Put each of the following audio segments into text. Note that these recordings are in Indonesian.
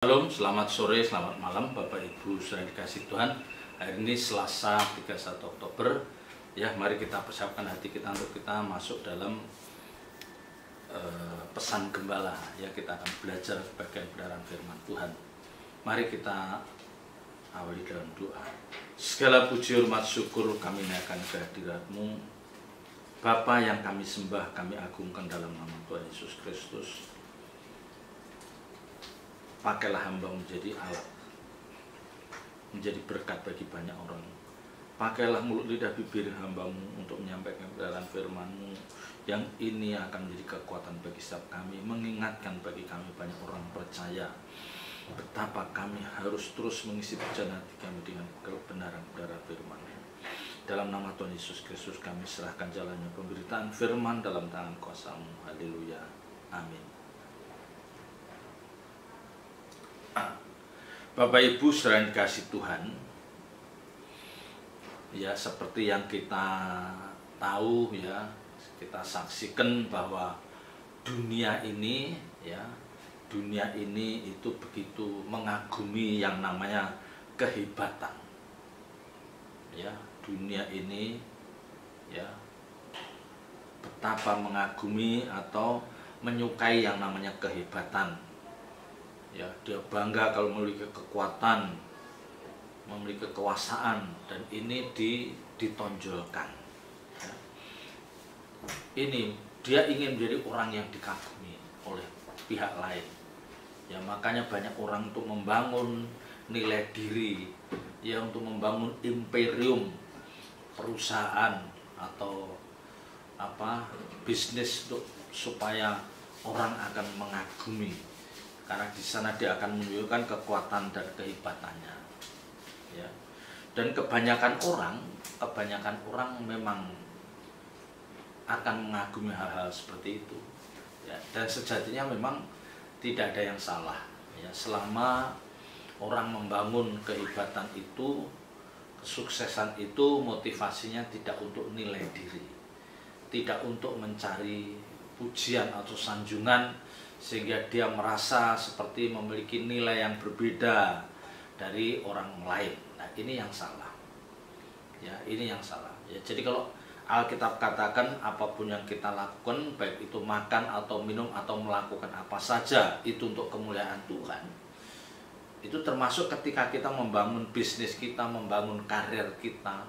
Shalom, selamat sore, selamat malam Bapak Ibu saudara dikasih Tuhan. Hari ini Selasa 31 Oktober. Ya, mari kita persiapkan hati kita untuk kita masuk dalam pesan gembala. Ya, kita akan belajar bagian kebenaran firman Tuhan. Mari kita awali dalam doa. Segala puji, hormat, syukur kami naikkan kehadirat-Mu, Bapa yang kami sembah, kami agungkan dalam nama Tuhan Yesus Kristus. Pakailah hamba menjadi alat, menjadi berkat bagi banyak orang. Pakailah mulut lidah bibir hamba-Mu untuk menyampaikan kebenaran firman-Mu, yang ini akan menjadi kekuatan bagi setiap kami, mengingatkan bagi kami banyak orang percaya betapa kami harus terus mengisi perjalanan hati kami dengan kebenaran-kebenaran firman-Mu. Dalam nama Tuhan Yesus Kristus kami serahkan jalannya pemberitaan firman dalam tangan kuasa-Mu. Haleluya. Amin. Bapak Ibu saudara yang dikasih Tuhan, ya seperti yang kita tahu, ya kita saksikan bahwa dunia ini itu begitu mengagumi yang namanya kehebatan. Ya, dunia ini ya betapa mengagumi atau menyukai yang namanya kehebatan. Ya, dia bangga kalau memiliki kekuatan, memiliki kekuasaan, dan ini ditonjolkan. Ya. Ini dia ingin menjadi orang yang dikagumi oleh pihak lain. Ya, makanya banyak orang untuk membangun nilai diri, ya untuk membangun imperium perusahaan atau bisnis supaya orang akan mengagumi. Karena di sana dia akan menunjukkan kekuatan dan kehebatannya, ya. Dan kebanyakan orang memang akan mengagumi hal-hal seperti itu, ya. Dan sejatinya memang tidak ada yang salah, ya. Selama orang membangun kehebatan itu, kesuksesan itu motivasinya tidak untuk nilai diri, tidak untuk mencari pujian atau sanjungan, sehingga dia merasa seperti memiliki nilai yang berbeda dari orang lain. Nah, ini yang salah. Ya, ini yang salah. Ya, jadi kalau Alkitab katakan apapun yang kita lakukan, baik itu makan atau minum atau melakukan apa saja, itu untuk kemuliaan Tuhan. Itu termasuk ketika kita membangun bisnis kita, membangun karir kita,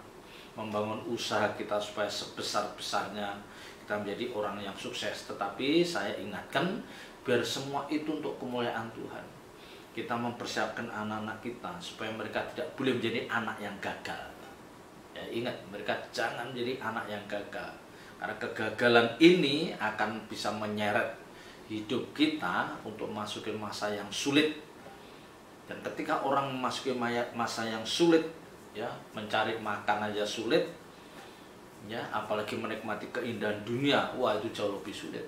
membangun usaha kita supaya sebesar-besarnya kita menjadi orang yang sukses. Tetapi saya ingatkan, biar semua itu untuk kemuliaan Tuhan. Kita mempersiapkan anak-anak kita supaya mereka tidak boleh menjadi anak yang gagal. Ya, ingat, mereka jangan menjadi anak yang gagal. Karena kegagalan ini akan bisa menyeret hidup kita untuk memasuki masa yang sulit. Dan ketika orang memasuki masa yang sulit, ya mencari makan aja sulit, ya apalagi menikmati keindahan dunia, wah itu jauh lebih sulit.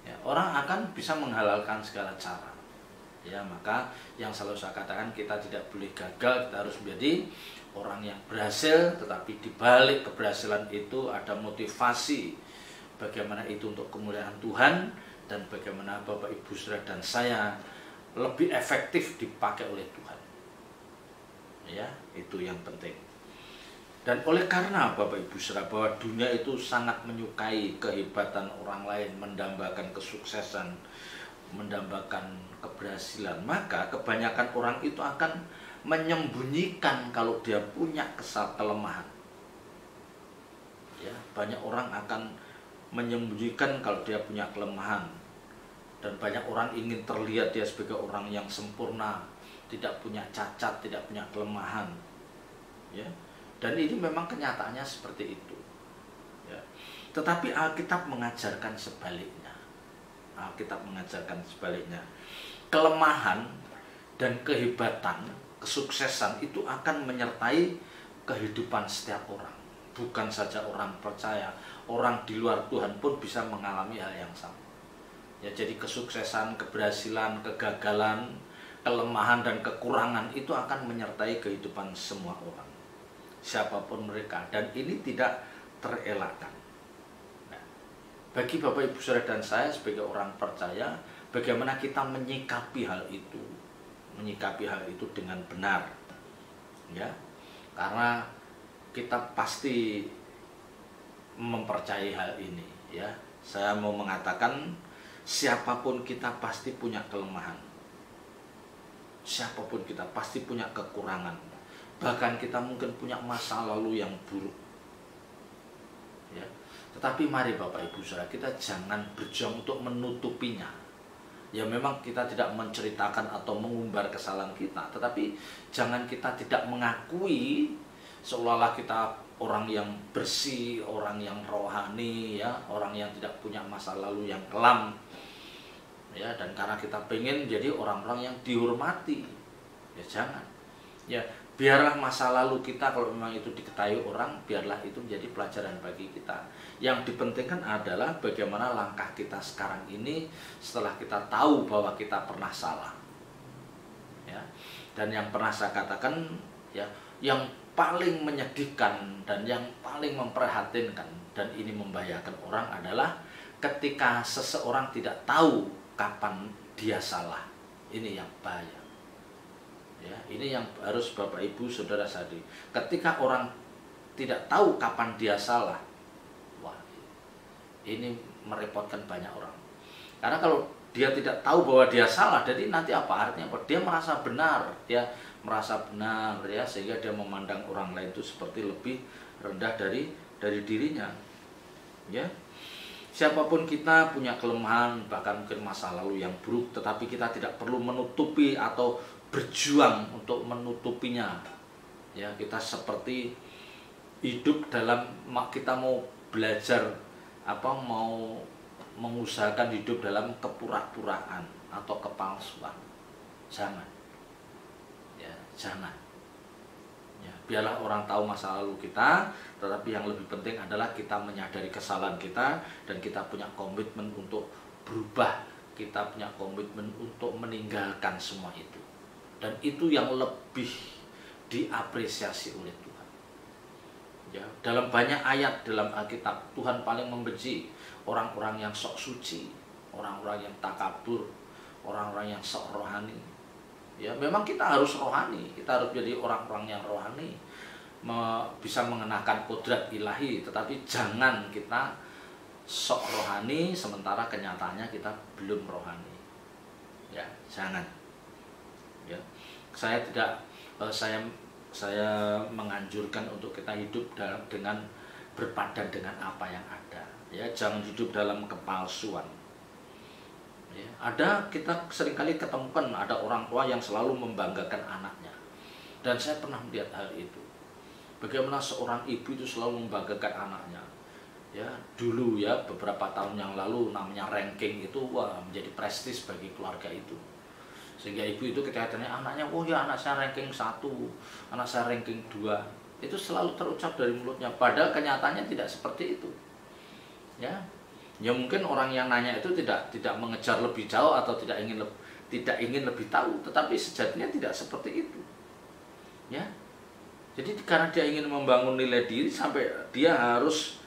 Ya, orang akan bisa menghalalkan segala cara. Ya, maka yang selalu saya katakan, kita tidak boleh gagal, kita harus menjadi orang yang berhasil. Tetapi di balik keberhasilan itu ada motivasi, bagaimana itu untuk kemuliaan Tuhan, dan bagaimana Bapak Ibu Saudara dan saya lebih efektif dipakai oleh Tuhan. Ya, itu yang penting. Dan oleh karena Bapak Ibu Saudara bahwa dunia itu sangat menyukai kehebatan orang lain, mendambakan kesuksesan, mendambakan keberhasilan, maka kebanyakan orang itu akan menyembunyikan kalau dia punya kelemahan. Ya, banyak orang akan menyembunyikan kalau dia punya kelemahan. Dan banyak orang ingin terlihat dia sebagai orang yang sempurna, tidak punya cacat, tidak punya kelemahan. Ya. Dan ini memang kenyataannya seperti itu. Ya. Tetapi Alkitab mengajarkan sebaliknya. Alkitab mengajarkan sebaliknya. Kelemahan dan kehebatan, kesuksesan itu akan menyertai kehidupan setiap orang. Bukan saja orang percaya, orang di luar Tuhan pun bisa mengalami hal yang sama. Ya, jadi kesuksesan, keberhasilan, kegagalan, kelemahan dan kekurangan itu akan menyertai kehidupan semua orang, siapapun mereka, dan ini tidak terelakkan. Nah, bagi Bapak Ibu Saudara dan saya sebagai orang percaya, bagaimana kita menyikapi hal itu, menyikapi hal itu dengan benar, ya, karena kita pasti mempercayai hal ini, ya. Saya mau mengatakan siapapun kita pasti punya kelemahan, siapapun kita pasti punya kekurangan, bahkan kita mungkin punya masa lalu yang buruk, ya. Tetapi mari Bapak Ibu Saudara, kita jangan berjuang untuk menutupinya. Ya memang kita tidak menceritakan atau mengumbar kesalahan kita, tetapi jangan kita tidak mengakui seolah-olah kita orang yang bersih, orang yang rohani, ya, orang yang tidak punya masa lalu yang kelam, ya. Dan karena kita pengen jadi orang-orang yang dihormati, ya jangan, ya biarlah masa lalu kita kalau memang itu diketahui orang, biarlah itu menjadi pelajaran bagi kita. Yang dipentingkan adalah bagaimana langkah kita sekarang ini setelah kita tahu bahwa kita pernah salah, ya. Dan yang pernah saya katakan, ya, yang paling menyedihkan dan yang paling memprihatinkan dan ini membahayakan orang adalah ketika seseorang tidak tahu kapan dia salah. Ini yang bahaya, ya. Ini yang harus Bapak Ibu Saudara sadari. Ketika orang tidak tahu kapan dia salah, wah, ini merepotkan banyak orang. Karena kalau dia tidak tahu bahwa dia salah, jadi nanti apa artinya? Dia merasa benar, ya, sehingga dia memandang orang lain itu seperti lebih rendah dari dirinya, ya. Siapapun kita punya kelemahan, bahkan mungkin masa lalu yang buruk, tetapi kita tidak perlu menutupi atau berjuang untuk menutupinya, ya. Kita seperti hidup dalam, kita mau belajar mau mengusahakan hidup dalam kepura-puraan atau kepalsuan. Jangan, ya, jangan, ya. Biarlah orang tahu masa lalu kita, tetapi yang lebih penting adalah kita menyadari kesalahan kita dan kita punya komitmen untuk berubah, kita punya komitmen untuk meninggalkan semua itu. Dan itu yang lebih diapresiasi oleh Tuhan, ya. Dalam banyak ayat dalam Alkitab, Tuhan paling membenci orang-orang yang sok suci, orang-orang yang takabur, orang-orang yang sok rohani, ya. Memang kita harus rohani, kita harus jadi orang-orang yang rohani, bisa mengenakan kodrat ilahi, tetapi jangan kita sok rohani sementara kenyataannya kita belum rohani, ya. Jangan, ya. Saya menganjurkan untuk kita hidup dengan berpadan dengan apa yang ada, ya. Jangan hidup dalam kepalsuan, ya. Kita seringkali ketemukan ada orang tua yang selalu membanggakan anaknya, dan saya pernah melihat hal itu. Bagaimana seorang ibu itu selalu membanggakan anaknya, ya. Dulu, ya, beberapa tahun yang lalu namanya ranking itu, wah, menjadi prestis bagi keluarga itu. Sehingga ibu itu ketika tanya anaknya, oh ya, anak saya ranking 1, anak saya ranking 2, itu selalu terucap dari mulutnya, padahal kenyataannya tidak seperti itu, ya. Ya mungkin orang yang nanya itu tidak mengejar lebih jauh atau tidak ingin lebih tahu, tetapi sejatinya tidak seperti itu, ya. Jadi karena dia ingin membangun nilai diri sampai dia harus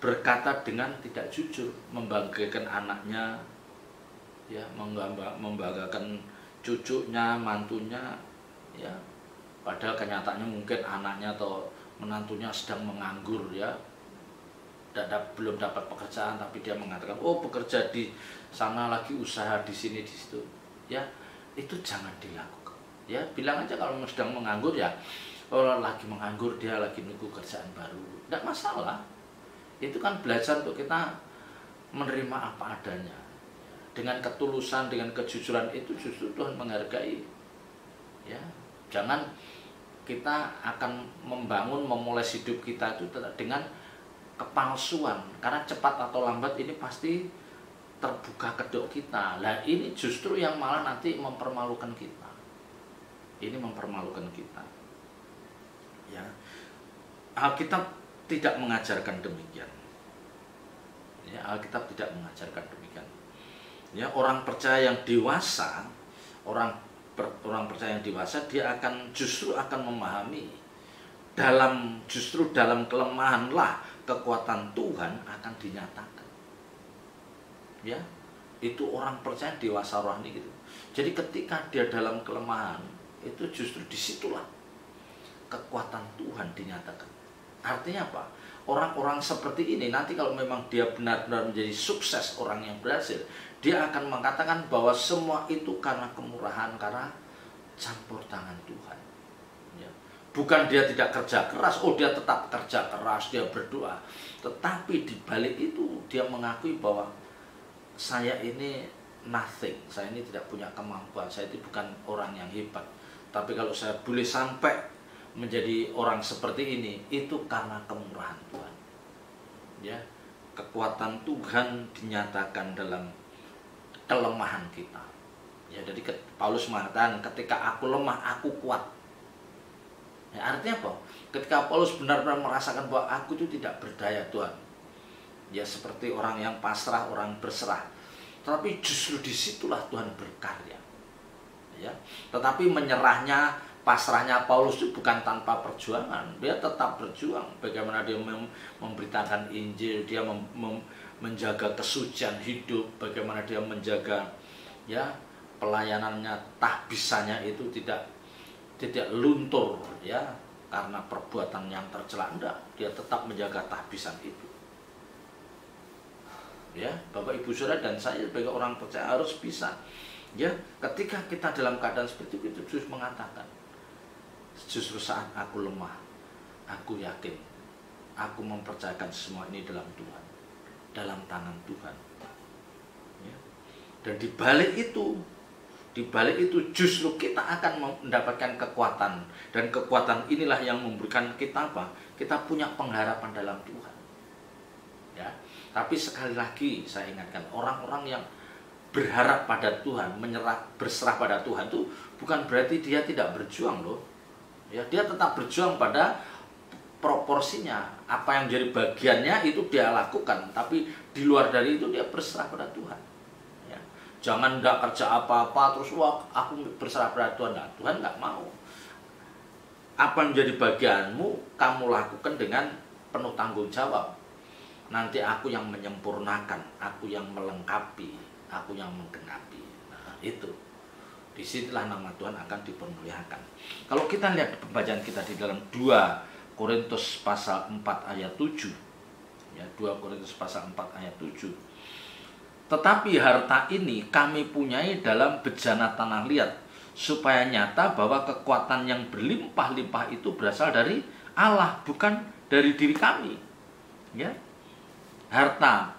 berkata dengan tidak jujur, membanggakan anaknya, ya, membanggakan cucunya, mantunya, ya. Padahal kenyataannya mungkin anaknya atau menantunya sedang menganggur, ya, belum dapat pekerjaan, tapi dia mengatakan, oh, bekerja di sana lagi, usaha di sini di situ, ya. Itu jangan dilakukan, ya. Bilang aja kalau sedang menganggur, ya, oh, lagi menganggur, dia lagi nunggu kerjaan baru, tidak masalah. Itu kan belajar untuk kita menerima apa adanya. Dengan ketulusan, dengan kejujuran itu justru Tuhan menghargai, ya. Jangan kita akan memulai hidup kita itu dengan kepalsuan, karena cepat atau lambat ini pasti terbuka kedok kita. Nah, ini justru yang malah nanti mempermalukan kita. Ini mempermalukan kita, ya. Alkitab tidak mengajarkan demikian, ya. Alkitab tidak mengajarkan demikian, ya. Orang percaya yang dewasa, orang percaya yang dewasa, dia justru akan memahami justru dalam kelemahanlah kekuatan Tuhan akan dinyatakan, ya. Itu orang percaya dewasa rohani gitu. Jadi ketika dia dalam kelemahan, itu justru disitulah kekuatan Tuhan dinyatakan. Artinya apa? Orang-orang seperti ini nanti kalau memang dia benar-benar menjadi sukses, orang yang berhasil, dia akan mengatakan bahwa semua itu karena kemurahan, karena campur tangan Tuhan. Ya. Bukan dia tidak kerja keras, dia tetap kerja keras, dia berdoa. Tetapi di balik itu dia mengakui bahwa saya ini nothing, saya ini tidak punya kemampuan, saya itu bukan orang yang hebat. Tapi kalau saya boleh sampai menjadi orang seperti ini, itu karena kemurahan Tuhan. Ya, kekuatan Tuhan dinyatakan dalam kelemahan kita. Ya, jadi Paulus mengatakan ketika aku lemah, aku kuat. Ya, artinya apa? Ketika Paulus benar-benar merasakan bahwa aku itu tidak berdaya Tuhan. Ya, seperti orang yang pasrah, orang berserah. Tetapi justru disitulah Tuhan berkarya. Ya, tetapi menyerahnya, pasrahnya Paulus itu bukan tanpa perjuangan. Dia tetap berjuang. Bagaimana dia memberitakan Injil, dia menjaga kesucian hidup, bagaimana dia menjaga ya pelayanannya, tahbisannya itu tidak luntur ya karena perbuatan yang tercela. Enggak, dia tetap menjaga tahbisan itu. Ya, Bapak Ibu Saudara dan saya sebagai orang percaya harus bisa. Ya, ketika kita dalam keadaan seperti itu, Yesus mengatakan, justru saat aku lemah, aku yakin, aku mempercayakan semua ini dalam Tuhan, dalam tangan Tuhan. Ya. Dan di balik itu justru kita akan mendapatkan kekuatan, dan kekuatan inilah yang memberikan kita apa? Kita punya pengharapan dalam Tuhan. Ya. Tapi sekali lagi saya ingatkan, orang-orang yang berharap pada Tuhan, berserah pada Tuhan itu bukan berarti dia tidak berjuang loh. Ya, dia tetap berjuang pada proporsinya. Apa yang jadi bagiannya itu dia lakukan, tapi di luar dari itu dia berserah pada Tuhan. Ya. Jangan nggak kerja apa-apa terus aku berserah pada Tuhan. Nah, Tuhan nggak mau. Apa yang menjadi bagianmu kamu lakukan dengan penuh tanggung jawab. Nanti aku yang menyempurnakan, aku yang melengkapi, aku yang menggenapi. Nah, itu. Disitulah nama Tuhan akan dipermuliakan. Kalau kita lihat pembacaan kita di dalam 2 Korintus pasal 4 ayat 7. Ya, 2 Korintus pasal 4 ayat 7. Tetapi harta ini kami punyai dalam bejana tanah liat, supaya nyata bahwa kekuatan yang berlimpah-limpah itu berasal dari Allah, bukan dari diri kami. Ya. Harta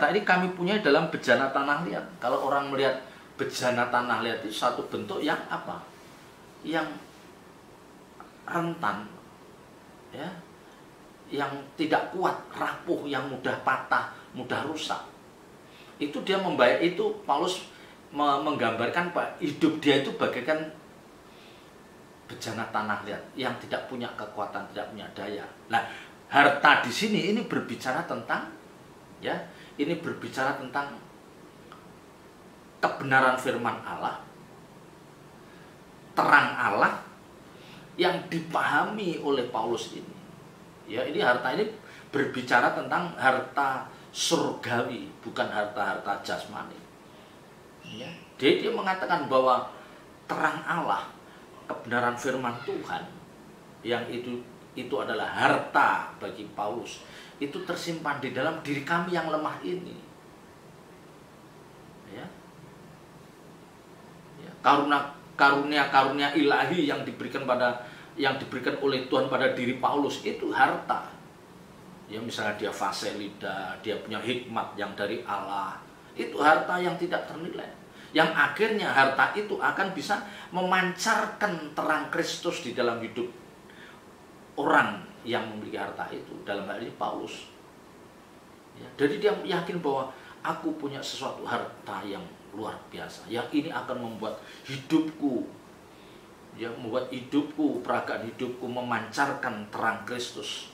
ini kami punya dalam bejana tanah liat. Kalau orang melihat bejana tanah liat itu satu bentuk yang apa? Yang rentan, ya, yang tidak kuat, rapuh, yang mudah patah, mudah rusak. Itu dia membayar itu. Paulus menggambarkan Pak, hidup dia itu bagaikan bejana tanah liat yang tidak punya kekuatan, tidak punya daya. Nah, harta di sini ini berbicara tentang ya, ini berbicara tentang kebenaran firman Allah, terang Allah yang dipahami oleh Paulus ini. Ya, ini harta ini berbicara tentang harta surgawi, bukan harta-harta jasmani. Ya, dia mengatakan bahwa terang Allah, kebenaran firman Tuhan yang itu adalah harta bagi Paulus. Itu tersimpan di dalam diri kami yang lemah ini. Ya. Ya. Karunia ilahi yang diberikan oleh Tuhan pada diri Paulus itu harta. Ya, misalnya dia faselida, dia punya hikmat yang dari Allah. Itu harta yang tidak ternilai. Yang akhirnya harta itu akan bisa memancarkan terang Kristus di dalam hidup orang yang memiliki harta itu, dalam hal ini Paulus. Ya, jadi dia yakin bahwa aku punya sesuatu harta yang luar biasa, yang ini akan membuat hidupku, ya, peragaan hidupku memancarkan terang Kristus,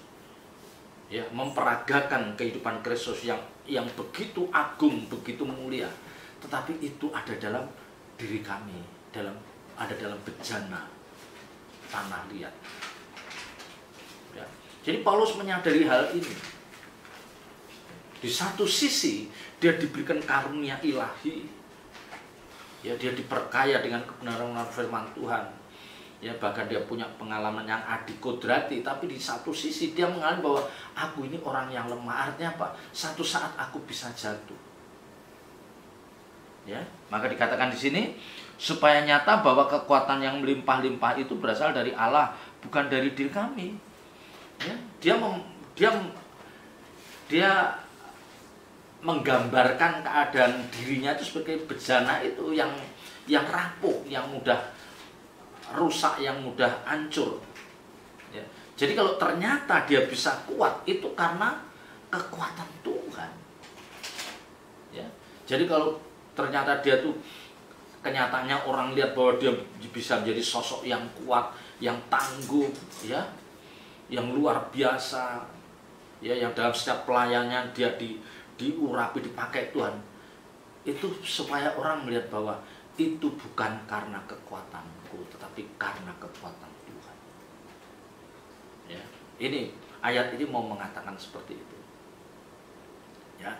ya, memperagakan kehidupan Kristus yang begitu agung, begitu mulia. Tetapi itu ada dalam diri kami, ada dalam bejana tanah liat. Ya. Jadi Paulus menyadari hal ini. Di satu sisi dia diberikan karunia ilahi, Ya, dia diperkaya dengan kebenaran firman Tuhan. Ya, bahkan dia punya pengalaman yang adikodrati, tapi di satu sisi dia mengalami bahwa aku ini orang yang lemah. Artinya apa? Satu saat aku bisa jatuh. Ya, maka dikatakan di sini supaya nyata bahwa kekuatan yang melimpah-limpah itu berasal dari Allah, bukan dari diri kami. Ya, dia menggambarkan keadaan dirinya itu sebagai bejana itu yang rapuh, yang mudah rusak, yang mudah hancur. Ya. Jadi kalau ternyata dia bisa kuat itu karena kekuatan Tuhan. Ya. Jadi kalau ternyata dia tuh kenyataannya orang lihat bahwa dia bisa menjadi sosok yang kuat, yang tangguh, ya, yang luar biasa, ya, yang dalam setiap pelayanannya dia diurapi, dipakai Tuhan. Itu supaya orang melihat bahwa itu bukan karena kekuatanku, tetapi karena kekuatan Tuhan. Ya, ini ayat ini mau mengatakan seperti itu. Ya,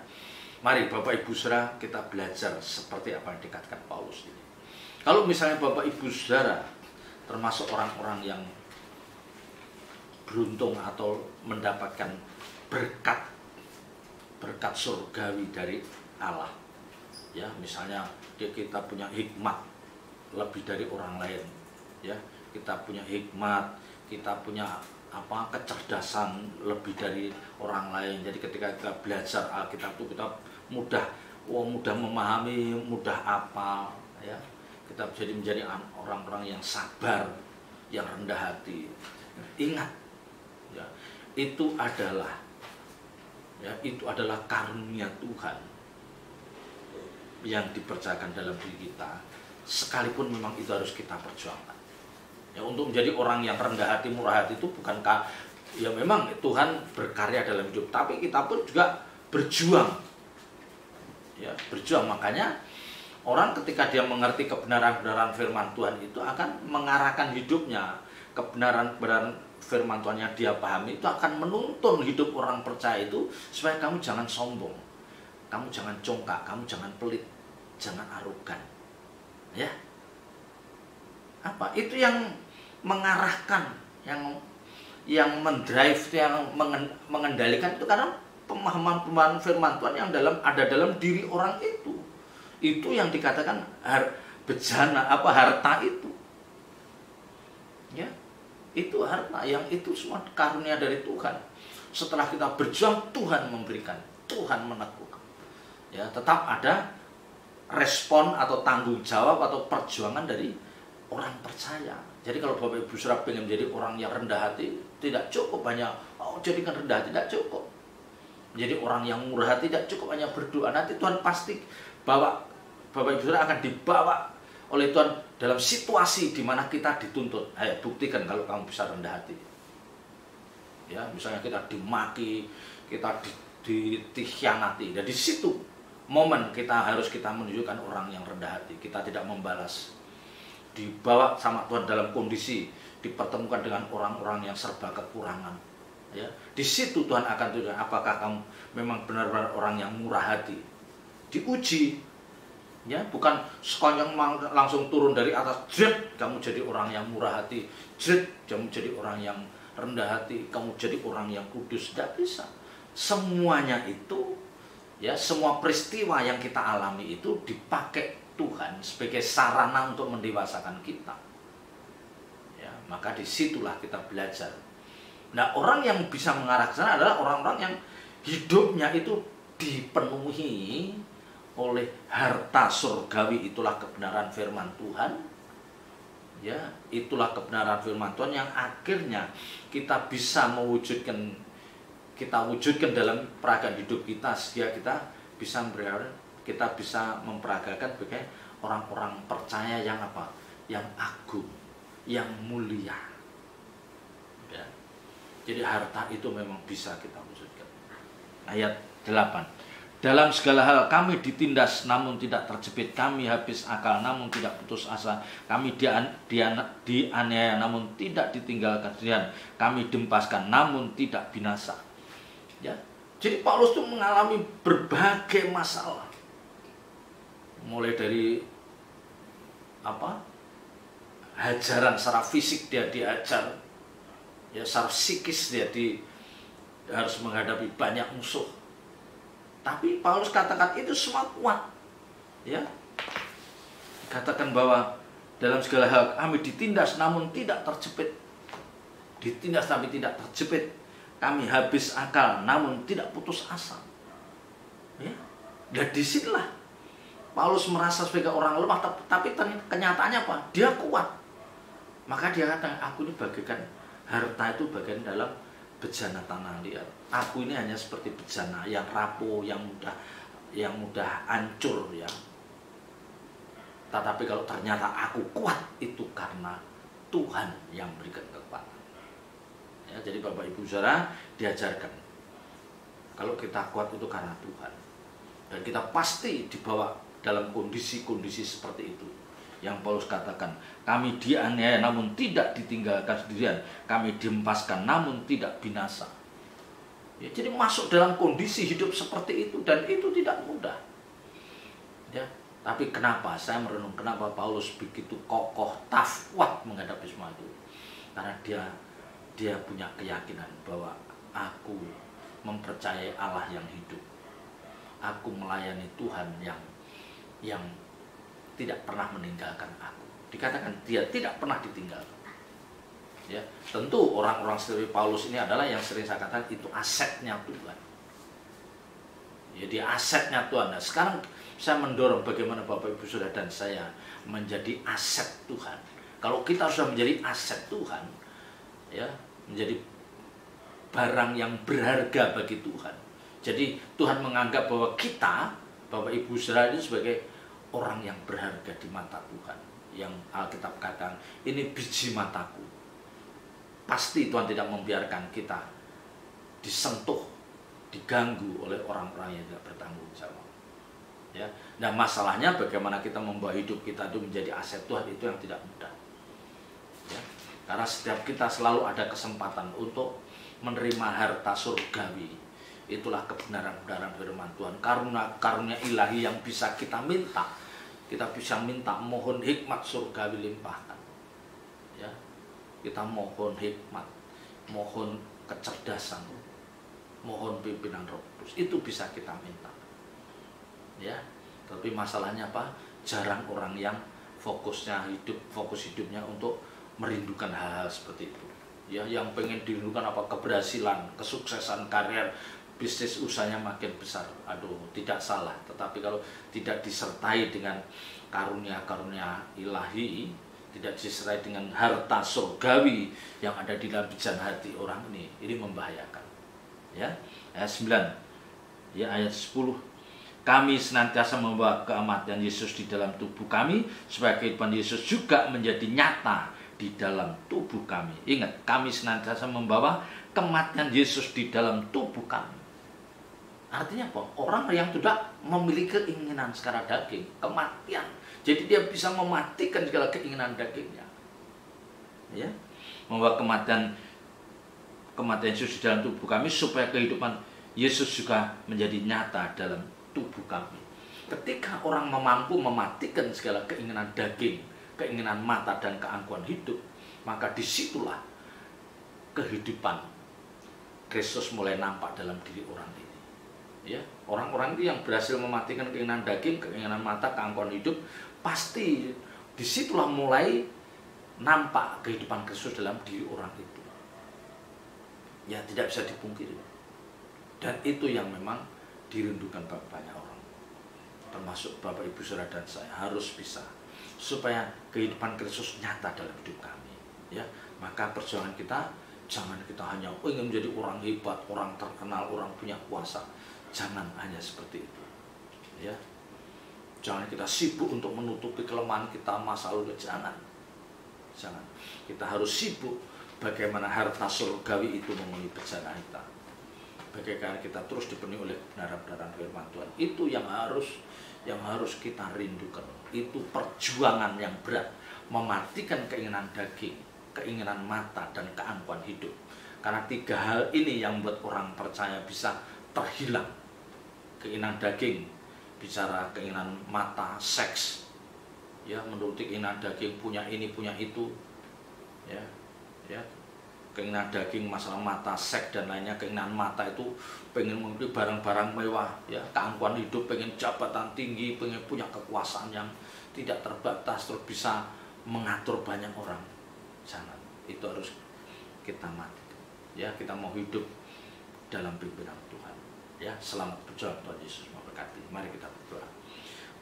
mari Bapak Ibu Saudara kita belajar seperti apa yang dikatakan Paulus ini. Kalau misalnya Bapak Ibu Saudara termasuk orang-orang yang beruntung atau mendapatkan berkat surgawi dari Allah, ya, misalnya kita punya hikmat lebih dari orang lain, ya, kita punya hikmat, kita punya kecerdasan lebih dari orang lain. Jadi ketika kita belajar Alkitab itu kita mudah memahami, mudah hafal, ya, kita jadi menjadi orang-orang yang sabar, yang rendah hati. Ingat, ya, itu adalah karunia Tuhan yang dipercayakan dalam diri kita, sekalipun memang itu harus kita perjuangkan. Ya, untuk menjadi orang yang rendah hati, murah hati itu bukankah ya memang Tuhan berkarya dalam hidup, tapi kita pun juga berjuang. Ya, berjuang. Makanya orang ketika dia mengerti kebenaran-kebenaran firman Tuhan itu akan mengarahkan hidupnya. Kebenaran-kebenaran firman Tuhan yang dia pahami itu akan menuntun hidup orang percaya itu supaya kamu jangan sombong, kamu jangan congkak, kamu jangan pelit, jangan arogan. Ya. Apa? Itu yang mengarahkan, yang mendrive, yang mengendalikan itu karena pemahaman firman Tuhan yang ada dalam diri orang itu. Itu yang dikatakan bejana, harta itu. Ya. Itu harta, yang itu semua karunia dari Tuhan. Setelah kita berjuang, Tuhan memberikan, Tuhan meneguhkan. Ya, tetap ada respon atau tanggung jawab atau perjuangan dari orang percaya. Jadi kalau Bapak Ibu Saudara ingin menjadi orang yang rendah hati, tidak cukup hanya jadikan rendah hati, tidak cukup. Menjadi orang yang murah hati tidak cukup hanya berdoa. Nanti Tuhan pasti bawa Bapak Ibu Saudara akan dibawa oleh Tuhan dalam situasi di mana kita dituntut. Ayo buktikan kalau kamu bisa rendah hati. Ya, misalnya kita dimaki, kita dikhianati. Dan di situ momen harus kita menunjukkan orang yang rendah hati. Kita tidak membalas. Dibawa sama Tuhan dalam kondisi dipertemukan dengan orang-orang yang serba kekurangan. Ya, di situ Tuhan akan tunjukkan apakah kamu memang benar-benar orang yang murah hati. Diuji. Ya, bukan sekonyong langsung turun dari atas, kamu jadi orang yang murah hati, kamu jadi orang yang rendah hati, kamu jadi orang yang kudus. Tidak bisa. Semuanya itu, ya, semua peristiwa yang kita alami itu dipakai Tuhan sebagai sarana untuk mendewasakan kita. Ya, maka disitulah kita belajar. Nah, orang yang bisa mengarah ke sana adalah orang-orang yang hidupnya itu dipenuhi oleh harta surgawi. Itulah kebenaran firman Tuhan. Ya, itulah kebenaran firman Tuhan yang akhirnya kita bisa wujudkan dalam peragakan hidup kita, sehingga kita bisa memperagakan sebagai orang-orang percaya yang yang agung, yang mulia. Ya. Jadi harta itu memang bisa kita wujudkan. Ayat 8. Dalam segala hal kami ditindas namun tidak terjepit, kami habis akal namun tidak putus asa, kami dianiaya namun tidak ditinggalkan sendirian, kami dihempaskan namun tidak binasa. Ya. Jadi Paulus itu mengalami berbagai masalah. Mulai dari hajaran secara fisik dia diajar, ya secara psikis dia harus menghadapi banyak musuh. Tapi Paulus katakan itu semua kuat, ya. Katakan bahwa dalam segala hal kami ditindas namun tidak terjepit. Ditindas tapi tidak terjepit. Kami habis akal namun tidak putus asa. Ya. Dan disinilah Paulus merasa sebagai orang lemah, tapi kenyataannya apa? Dia kuat. Maka dia katakan, aku ini bagaikan harta itu bagian dalam bejana tanah liat. Aku ini hanya seperti bejana yang rapuh, yang mudah hancur, ya. Tetapi kalau ternyata aku kuat, itu karena Tuhan yang berikan kekuatan. Ya, jadi Bapak Ibu Saudara diajarkan kalau kita kuat itu karena Tuhan. Dan kita pasti dibawa dalam kondisi-kondisi seperti itu. Yang Paulus katakan, kami dianiaya namun tidak ditinggalkan sendirian, kami dihempaskan namun tidak binasa. Ya, jadi masuk dalam kondisi hidup seperti itu, dan itu tidak mudah. Ya, tapi kenapa saya merenung kenapa Paulus begitu kokoh, tough, kuat menghadapi semua itu? Karena dia punya keyakinan bahwa aku mempercayai Allah yang hidup. Aku melayani Tuhan yang tidak pernah meninggalkan aku. Dikatakan dia tidak pernah ditinggalkan. Ya, tentu orang-orang seperti Paulus ini adalah yang sering saya katakan itu asetnya Tuhan. Jadi asetnya Tuhan. Nah, sekarang saya mendorong bagaimana Bapak Ibu Saudara dan saya menjadi aset Tuhan. Kalau kita sudah menjadi aset Tuhan, ya, menjadi barang yang berharga bagi Tuhan. Jadi Tuhan menganggap bahwa kita, Bapak Ibu Saudara, ini sebagai orang yang berharga di mata Tuhan. Yang Alkitab katakan, ini biji mataku. Pasti Tuhan tidak membiarkan kita disentuh, diganggu oleh orang-orang yang tidak bertanggung jawab. Ya. Nah, masalahnya bagaimana kita membawa hidup kita itu menjadi aset Tuhan, itu yang tidak mudah. Ya. Karena setiap kita selalu ada kesempatan untuk menerima harta surgawi. Itulah kebenaran-kebenaran firman Tuhan. Karunia ilahi yang bisa kita minta. Kita bisa minta, mohon hikmat surgawi limpahkan. Ya. Kita mohon hikmat, mohon kecerdasan, mohon pimpinan Roh Kudus. Itu bisa kita minta. Ya. Tapi masalahnya apa? Jarang orang yang fokus hidupnya untuk merindukan hal-hal seperti itu. Ya, yang pengen dirindukan apa? Keberhasilan, kesuksesan, karir, bisnis usahanya makin besar. Aduh, tidak salah. Tetapi kalau tidak disertai dengan karunia-karunia ilahi, tidak disertai dengan harta surgawi yang ada di dalam bejana hati orang ini membahayakan. Ya, ayat 9. Ya, ayat 10. Kami senantiasa membawa kematian Yesus di dalam tubuh kami, supaya kehidupan Yesus juga menjadi nyata di dalam tubuh kami. Ingat, kami senantiasa membawa kematian Yesus di dalam tubuh kami. Artinya apa? Orang yang tidak memiliki keinginan secara daging, kematian. Jadi dia bisa mematikan segala keinginan dagingnya. Ya, membawa kematian Yesus di dalam tubuh kami, supaya kehidupan Yesus juga menjadi nyata dalam tubuh kami. Ketika orang mampu mematikan segala keinginan daging, keinginan mata dan keangkuhan hidup, maka disitulah kehidupan Kristus mulai nampak dalam diri orang ini. Ya, orang-orang itu yang berhasil mematikan keinginan daging, keinginan mata, keangkuhan hidup, pasti disitulah mulai nampak kehidupan Kristus dalam diri orang itu. Ya, tidak bisa dipungkiri. Dan itu yang memang dirindukan banyak orang, termasuk Bapak Ibu Saudara dan saya, harus bisa supaya kehidupan Kristus nyata dalam hidup kami. Ya, maka perjuangan kita jangan kita hanya ingin menjadi orang hebat, orang terkenal, orang punya kuasa. Jangan hanya seperti itu. Ya, jangan kita sibuk untuk menutupi kelemahan kita, masa lalu. Jangan. Kita harus sibuk bagaimana harta surgawi itu memenuhi bejana kita. Bagaimana kita terus dipenuhi oleh kebenaran-kebenaran firman Tuhan. Itu yang harus kita rindukan. Itu perjuangan yang berat, mematikan keinginan daging, keinginan mata, dan keangkuhan hidup. Karena 3 hal ini yang membuat orang percaya bisa terhilang. Keinginan daging, bicara keinginan mata, seks, ya menuruti keinginan daging, punya ini punya itu, ya keinginan daging, masalah mata, seks dan lainnya. Keinginan mata itu pengen membeli barang-barang mewah, ya keangkuhan hidup, pengen jabatan tinggi, pengen punya kekuasaan yang tidak terbatas, terus bisa mengatur banyak orang. Jangan, itu harus kita mati. Ya, kita mau hidup dalam pimpinan Tuhan. Ya, selamat berjuang, Tuhan Yesus memberkati. Mari kita berdoa.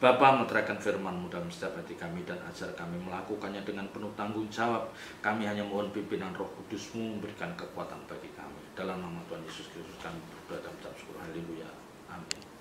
Bapa, meteraikan firman-Mu dalam setiap hati kami dan ajar kami melakukannya dengan penuh tanggung jawab. Kami hanya mohon pimpinan Roh Kudus-Mu memberikan kekuatan bagi kami. Dalam nama Tuhan Yesus Kristus kami berdoa dan mengucap syukur. Haleluya. Amin.